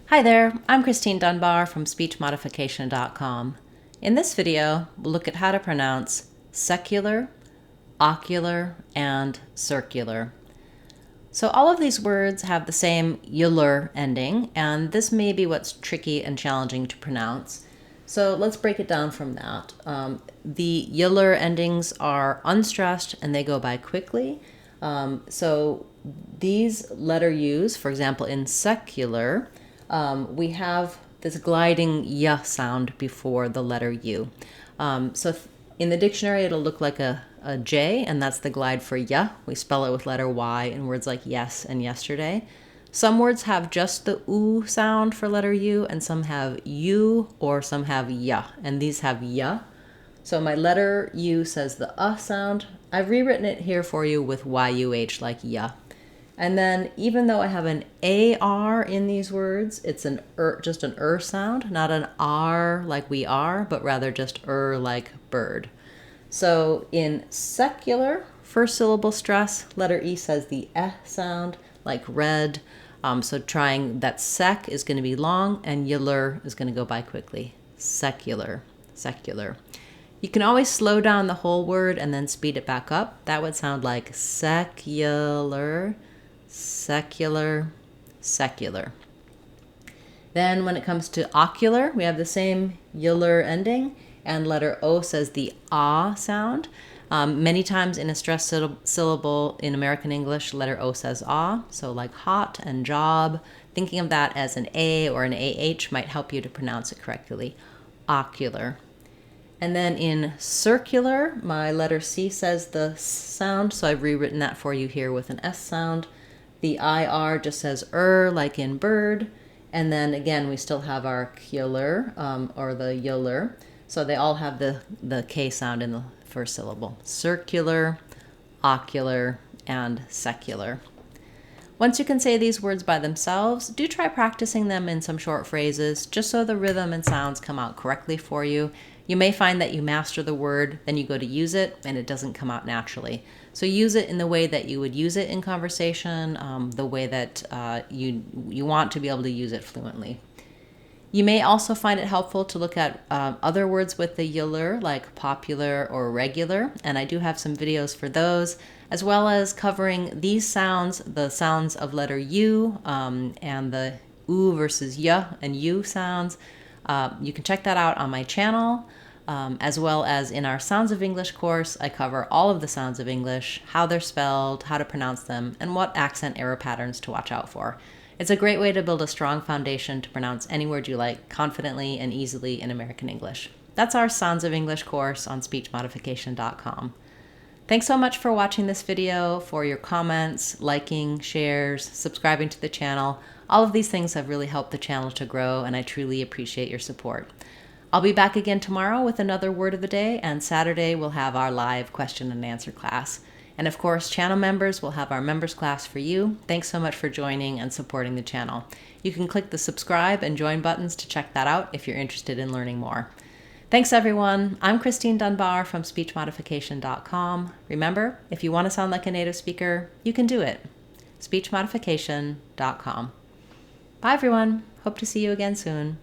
Hi there, I'm Christine Dunbar from SpeechModification.com. In this video, we'll look at how to pronounce secular, ocular, and circular. So all of these words have the same ular ending, and this may be what's tricky and challenging to pronounce. So let's break it down from that. The ular endings are unstressed and they go by quickly. So these letter U's, for example, in secular, we have this gliding y sound before the letter U. In the dictionary, it'll look like a J, and that's the glide for y. We spell it with letter Y in words like yes and yesterday. Some words have just the U sound for letter U, and some have U, or some have y, and these have y. So my letter U says the sound. I've rewritten it here for you with YUH, like y. And then even though I have an AR in these words, it's just an sound, not an R like we are, but rather just like bird. So in secular, first syllable stress, letter E says the sound, like red. So trying that sec is going to be long, and ular is going to go by quickly. Secular, secular. You can always slow down the whole word and then speed it back up. That would sound like secular, secular, secular. Then when it comes to ocular, we have the same ular ending, and letter O says the sound. Many times in a stressed syllable in American English, letter O says so like hot and job. Thinking of that as an A or an AH might help you to pronounce it correctly. Ocular. And then in circular, my letter C says the sound, so I've rewritten that for you here with an S sound. The IR just says like in bird. And then again, we still have our cular, or the ular. So they all have the K sound in the first syllable. Circular, ocular, and secular. Once you can say these words by themselves, do try practicing them in some short phrases, just so the rhythm and sounds come out correctly for you. You may find that you master the word, then you go to use it, and it doesn't come out naturally. So use it in the way that you would use it in conversation, the way that you want to be able to use it fluently. You may also find it helpful to look at other words with the ular, like popular or regular, and I do have some videos for those, as well as covering these sounds, the sounds of letter U, and the U versus y and U sounds. You can check that out on my channel, as well as in our Sounds of English course. I cover all of the sounds of English, how they're spelled, how to pronounce them, and what accent error patterns to watch out for. It's a great way to build a strong foundation to pronounce any word you like confidently and easily in American English. That's our Sounds of English course on SpeechModification.com. Thanks so much for watching this video, for your comments, liking, shares, subscribing to the channel. All of these things have really helped the channel to grow, and I truly appreciate your support. I'll be back again tomorrow with another word of the day, and Saturday we'll have our live question and answer class. And of course, channel members will have our members class for you. Thanks so much for joining and supporting the channel. You can click the subscribe and join buttons to check that out if you're interested in learning more. Thanks everyone. I'm Christine Dunbar from SpeechModification.com. Remember, if you want to sound like a native speaker, you can do it. SpeechModification.com. Bye everyone. Hope to see you again soon.